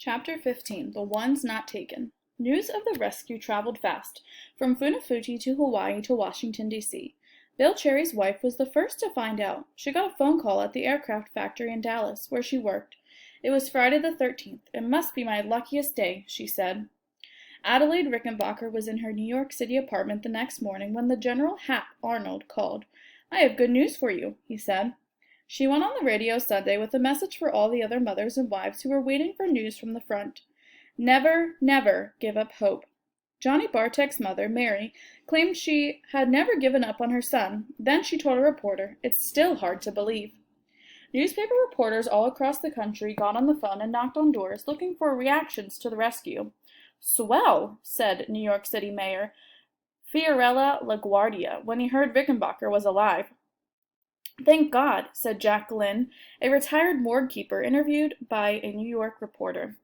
Chapter 15 The Ones Not Taken. News of the rescue traveled fast, from Funafuti to Hawaii to Washington, D.C. Bill Cherry's wife was the first to find out. She got a phone call at the aircraft factory in Dallas, where she worked. It was Friday the 13th. It must be my luckiest day, she said. Adelaide Rickenbacker was in her New York City apartment the next morning when the General Hap Arnold called. "I have good news for you," he said. She went on the radio Sunday with a message for all the other mothers and wives who were waiting for news from the front. Never, never give up hope. Johnny Bartek's mother, Mary, claimed she had never given up on her son. Then she told a reporter, "It's still hard to believe." Newspaper reporters all across the country got on the phone and knocked on doors looking for reactions to the rescue. "Swell," said New York City Mayor Fiorella LaGuardia when he heard Rickenbacker was alive. "Thank God," said Jack Glynn, a retired morgue keeper interviewed by a New York reporter.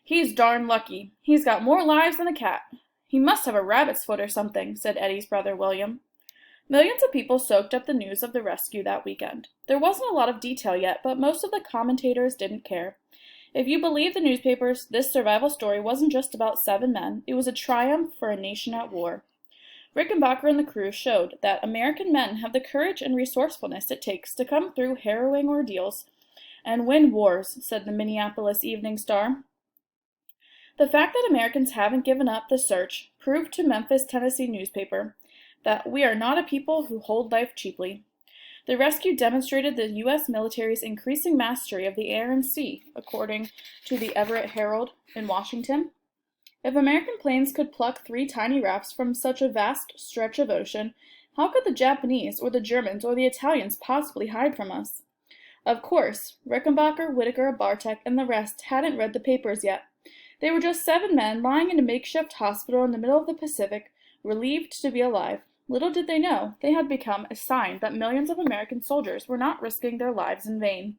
"He's darn lucky. He's got more lives than a cat. He must have a rabbit's foot or something," said Eddie's brother William. Millions of people soaked up the news of the rescue that weekend. There wasn't a lot of detail yet, but most of the commentators didn't care. If you believe the newspapers, this survival story wasn't just about 7 men. It was a triumph for a nation at war. Rickenbacker and the crew showed that American men have the courage and resourcefulness it takes to come through harrowing ordeals and win wars, said the Minneapolis Evening Star. The fact that Americans haven't given up the search proved to Memphis, Tennessee newspaper that we are not a people who hold life cheaply. The rescue demonstrated the U.S. military's increasing mastery of the air and sea, according to the Everett Herald in Washington. If American planes could pluck 3 tiny rafts from such a vast stretch of ocean, how could the Japanese or the Germans or the Italians possibly hide from us? Of course, Rickenbacker, Whitaker, Bartek, and the rest hadn't read the papers yet. They were just 7 men lying in a makeshift hospital in the middle of the Pacific, relieved to be alive. Little did they know, they had become a sign that millions of American soldiers were not risking their lives in vain.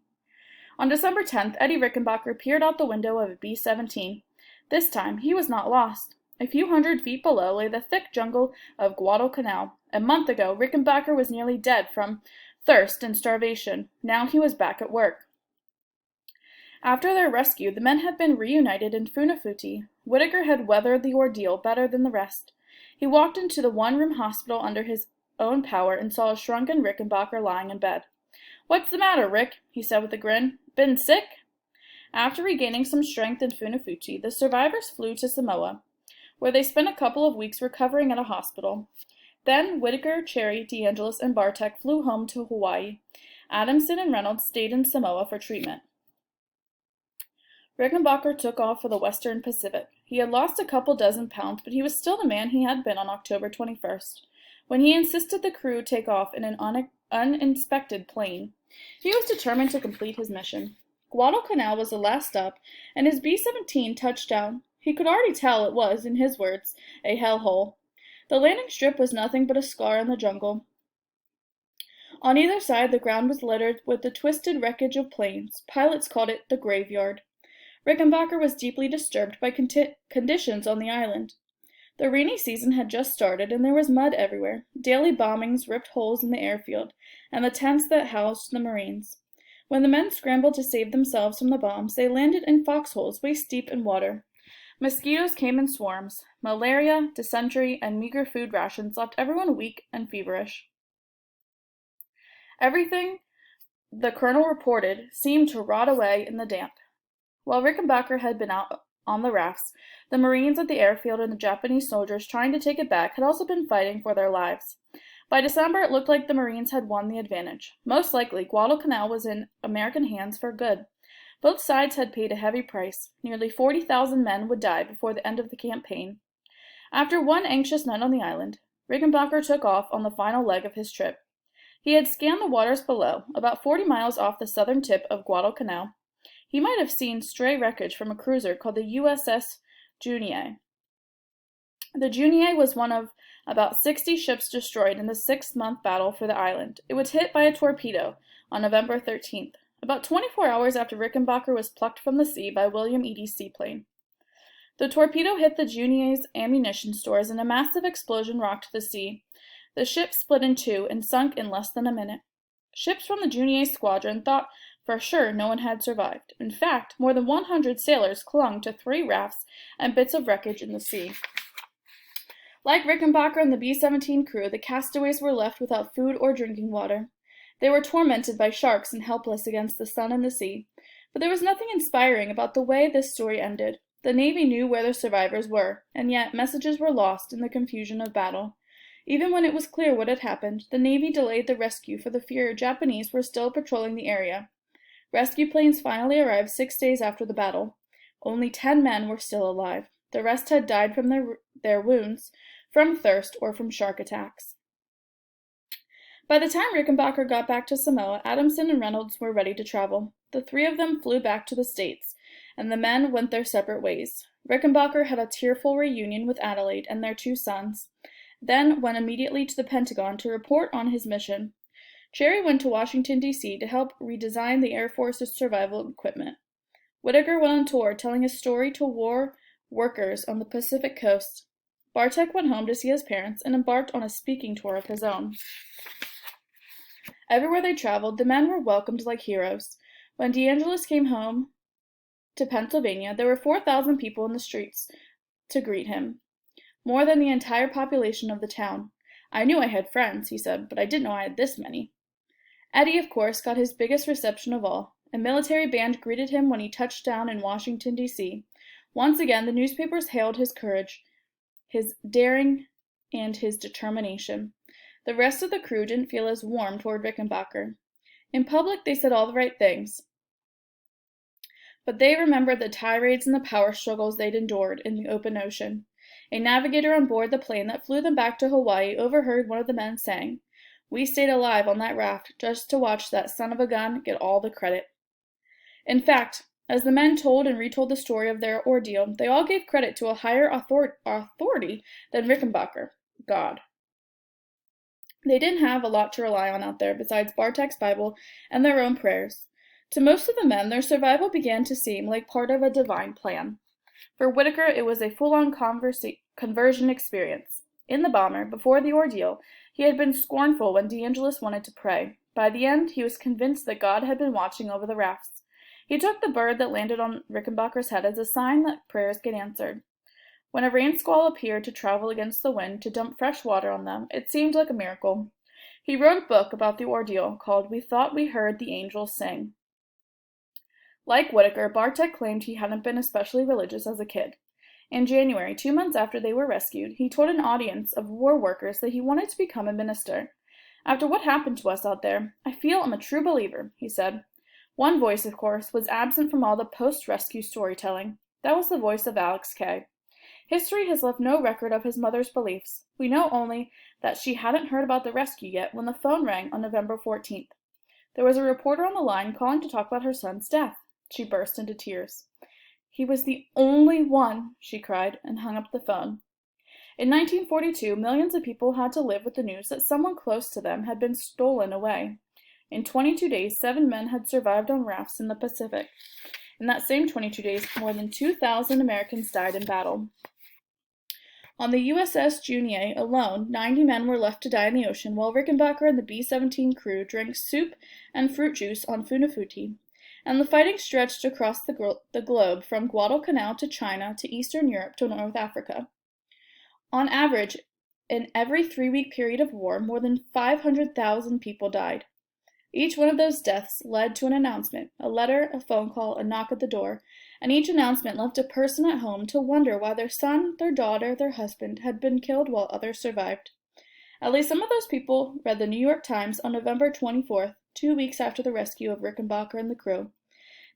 On December 10th, Eddie Rickenbacker peered out the window of a B-17. This time, he was not lost. A few hundred feet below lay the thick jungle of Guadalcanal. A month ago, Rickenbacker was nearly dead from thirst and starvation. Now he was back at work. After their rescue, the men had been reunited in Funafuti. Whitaker had weathered the ordeal better than the rest. He walked into the one-room hospital under his own power and saw a shrunken Rickenbacker lying in bed. "What's the matter, Rick?" he said with a grin. "Been sick?" After regaining some strength in Funafuti, the survivors flew to Samoa, where they spent a couple of weeks recovering at a hospital. Then Whitaker, Cherry, DeAngelis, and Bartek flew home to Hawaii. Adamson and Reynolds stayed in Samoa for treatment. Rickenbacker took off for the Western Pacific. He had lost a couple dozen pounds, but he was still the man he had been on October 21st, when he insisted the crew take off in an uninspected plane. He was determined to complete his mission. Guadalcanal was the last stop, and his B-17 touched down. He could already tell it was, in his words, a hellhole. The landing strip was nothing but a scar in the jungle. On either side, the ground was littered with the twisted wreckage of planes. Pilots called it the graveyard. Rickenbacker was deeply disturbed by conditions on the island. The rainy season had just started, and there was mud everywhere. Daily bombings ripped holes in the airfield, and the tents that housed the Marines. When the men scrambled to save themselves from the bombs, they landed in foxholes waist-deep in water. Mosquitoes came in swarms. Malaria, dysentery, and meager food rations left everyone weak and feverish. Everything, the colonel reported, seemed to rot away in the damp. While Rickenbacker had been out on the rafts, the Marines at the airfield and the Japanese soldiers trying to take it back had also been fighting for their lives. By December, it looked like the Marines had won the advantage. Most likely, Guadalcanal was in American hands for good. Both sides had paid a heavy price. Nearly 40,000 men would die before the end of the campaign. After one anxious night on the island, Rickenbacker took off on the final leg of his trip. He had scanned the waters below, about 40 miles off the southern tip of Guadalcanal. He might have seen stray wreckage from a cruiser called the USS Junie. The Junie was one of about 60 ships destroyed in the 6-month battle for the island. It was hit by a torpedo on November 13th, about 24 hours after Rickenbacker was plucked from the sea by William Eadie's seaplane. The torpedo hit the Junie's ammunition stores and a massive explosion rocked the sea. The ship split in 2 and sunk in less than a minute. Ships from the Junie squadron thought For sure, no one had survived. In fact, more than 100 sailors clung to 3 rafts and bits of wreckage in the sea. Like Rickenbacker and the B-17 crew, the castaways were left without food or drinking water. They were tormented by sharks and helpless against the sun and the sea. But there was nothing inspiring about the way this story ended. The Navy knew where the survivors were, and yet messages were lost in the confusion of battle. Even when it was clear what had happened, the Navy delayed the rescue for the fear Japanese were still patrolling the area. Rescue planes finally arrived 6 days after the battle. Only 10 men were still alive. The rest had died from their wounds, from thirst, or from shark attacks. By the time Rickenbacker got back to Samoa, Adamson and Reynolds were ready to travel. The 3 of them flew back to the States, and the men went their separate ways. Rickenbacker had a tearful reunion with Adelaide and their 2 sons, then went immediately to the Pentagon to report on his mission. Cherry went to Washington, D.C. to help redesign the Air Force's survival equipment. Whitaker went on tour telling his story to war workers on the Pacific coast. Bartek went home to see his parents and embarked on a speaking tour of his own. Everywhere they traveled, the men were welcomed like heroes. When DeAngelis came home to Pennsylvania, there were 4,000 people in the streets to greet him, more than the entire population of the town. "I knew I had friends," he said, "but I didn't know I had this many." Eddie, of course, got his biggest reception of all. A military band greeted him when he touched down in Washington, D.C. Once again, the newspapers hailed his courage, his daring, and his determination. The rest of the crew didn't feel as warm toward Rickenbacker. In public, they said all the right things, but they remembered the tirades and the power struggles they'd endured in the open ocean. A navigator on board the plane that flew them back to Hawaii overheard one of the men saying, "We stayed alive on that raft just to watch that son of a gun get all the credit." In fact, as the men told and retold the story of their ordeal, they all gave credit to a higher authority than Rickenbacker, God. They didn't have a lot to rely on out there besides Bartek's Bible and their own prayers. To most of the men, their survival began to seem like part of a divine plan. For Whitaker, it was a full-on conversion experience. In the bomber, before the ordeal, he had been scornful when DeAngelis wanted to pray. By the end, he was convinced that God had been watching over the rafts. He took the bird that landed on Rickenbacker's head as a sign that prayers get answered. When a rain squall appeared to travel against the wind to dump fresh water on them, it seemed like a miracle. He wrote a book about the ordeal called "We Thought We Heard the Angels Sing." Like Whitaker, Bartek claimed he hadn't been especially religious as a kid. In January, 2 months after they were rescued, he told an audience of war workers that he wanted to become a minister. "After what happened to us out there, I feel I'm a true believer," he said. One voice, of course, was absent from all the post-rescue storytelling. That was the voice of Alex Kay. History has left no record of his mother's beliefs. We know only that she hadn't heard about the rescue yet when the phone rang on November 14th. There was a reporter on the line calling to talk about her son's death. She burst into tears. "He was the only one," she cried, and hung up the phone. In 1942, millions of people had to live with the news that someone close to them had been stolen away. In 22 days, 7 men had survived on rafts in the Pacific. In that same 22 days, more than 2,000 Americans died in battle. On the USS Junie alone, 90 men were left to die in the ocean, while Rickenbacker and the B-17 crew drank soup and fruit juice on Funafuti. And the fighting stretched across the globe from Guadalcanal to China to Eastern Europe to North Africa. On average, in every 3-week period of war, more than 500,000 people died. Each one of those deaths led to an announcement, a letter, a phone call, a knock at the door, and each announcement left a person at home to wonder why their son, their daughter, their husband had been killed while others survived. At least some of those people read the New York Times on November 24th, 2 weeks after the rescue of Rickenbacker and the crew.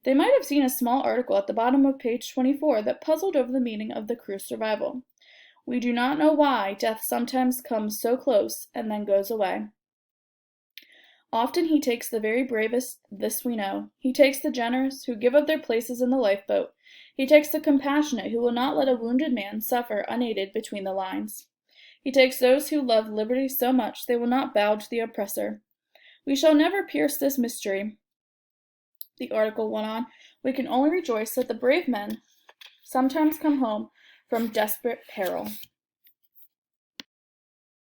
They might have seen a small article at the bottom of page 24 that puzzled over the meaning of the crew's survival. "We do not know why death sometimes comes so close and then goes away. Often he takes the very bravest, this we know. He takes the generous, who give up their places in the lifeboat. He takes the compassionate, who will not let a wounded man suffer unaided between the lines. He takes those who love liberty so much they will not bow to the oppressor. We shall never pierce this mystery," the article went on. "We can only rejoice that the brave men sometimes come home from desperate peril."